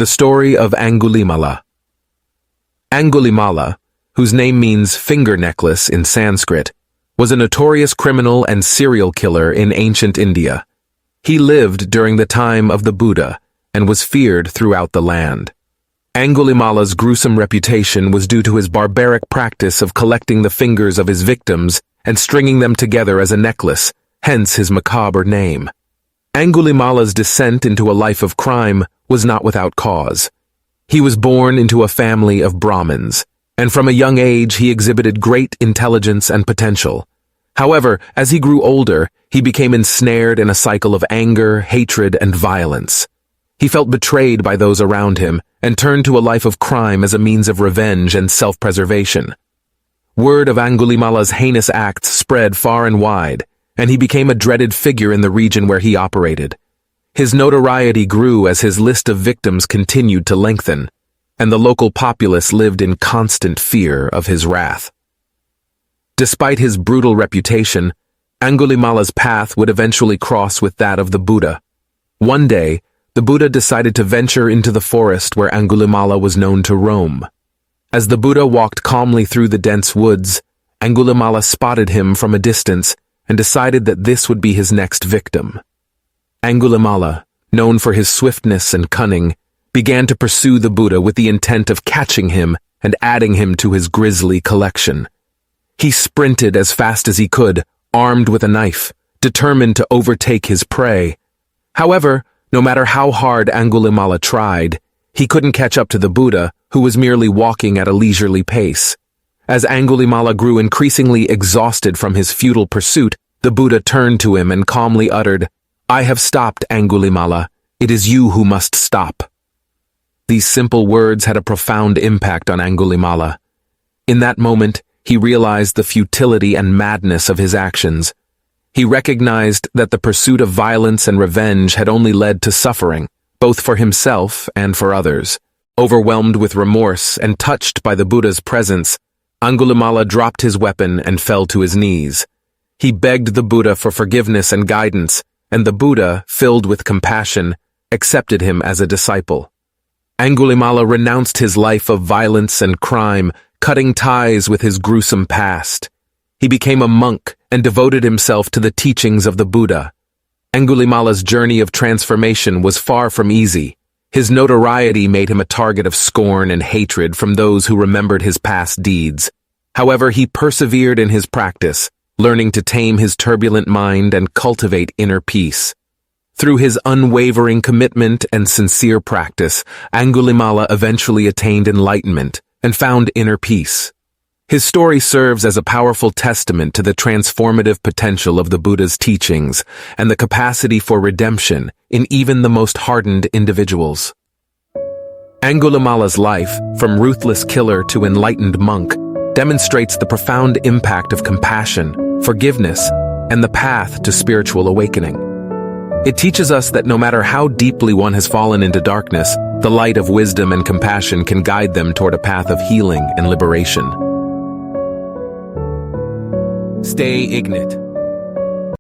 The story of Angulimala. Angulimala, whose name means finger necklace in Sanskrit, was a notorious criminal and serial killer in ancient India. He lived during the time of the Buddha and was feared throughout the land. Angulimala's gruesome reputation was due to his barbaric practice of collecting the fingers of his victims and stringing them together as a necklace, hence his macabre name. Angulimala's descent into a life of crime was not without cause. He was born into a family of Brahmins, and from a young age he exhibited great intelligence and potential. However, as he grew older, he became ensnared in a cycle of anger, hatred, and violence. He felt betrayed by those around him and turned to a life of crime as a means of revenge and self-preservation. Word of Angulimala's heinous acts spread far and wide, and he became a dreaded figure in the region where he operated. His notoriety grew as his list of victims continued to lengthen, and the local populace lived in constant fear of his wrath. Despite his brutal reputation, Angulimala's path would eventually cross with that of the Buddha. One day, the Buddha decided to venture into the forest where Angulimala was known to roam. As the Buddha walked calmly through the dense woods, Angulimala spotted him from a distance and decided that this would be his next victim. Angulimala, known for his swiftness and cunning, began to pursue the Buddha with the intent of catching him and adding him to his grisly collection. He sprinted as fast as he could, armed with a knife, determined to overtake his prey. However, no matter how hard Angulimala tried, he couldn't catch up to the Buddha, who was merely walking at a leisurely pace. As Angulimala grew increasingly exhausted from his futile pursuit, the Buddha turned to him and calmly uttered, "I have stopped, Angulimala. It is you who must stop." These simple words had a profound impact on Angulimala. In that moment, he realized the futility and madness of his actions. He recognized that the pursuit of violence and revenge had only led to suffering, both for himself and for others. Overwhelmed with remorse and touched by the Buddha's presence, Angulimala dropped his weapon and fell to his knees. He begged the Buddha for forgiveness and guidance, and the Buddha, filled with compassion, accepted him as a disciple. Angulimala renounced his life of violence and crime, cutting ties with his gruesome past. He became a monk and devoted himself to the teachings of the Buddha. Angulimala's journey of transformation was far from easy. His notoriety made him a target of scorn and hatred from those who remembered his past deeds. However, he persevered in his practice, learning to tame his turbulent mind and cultivate inner peace. Through his unwavering commitment and sincere practice, Angulimala eventually attained enlightenment and found inner peace. His story serves as a powerful testament to the transformative potential of the Buddha's teachings and the capacity for redemption in even the most hardened individuals. Angulimala's life, from ruthless killer to enlightened monk, demonstrates the profound impact of compassion, forgiveness, and the path to spiritual awakening. It teaches us that no matter how deeply one has fallen into darkness, the light of wisdom and compassion can guide them toward a path of healing and liberation. Stay ignorant.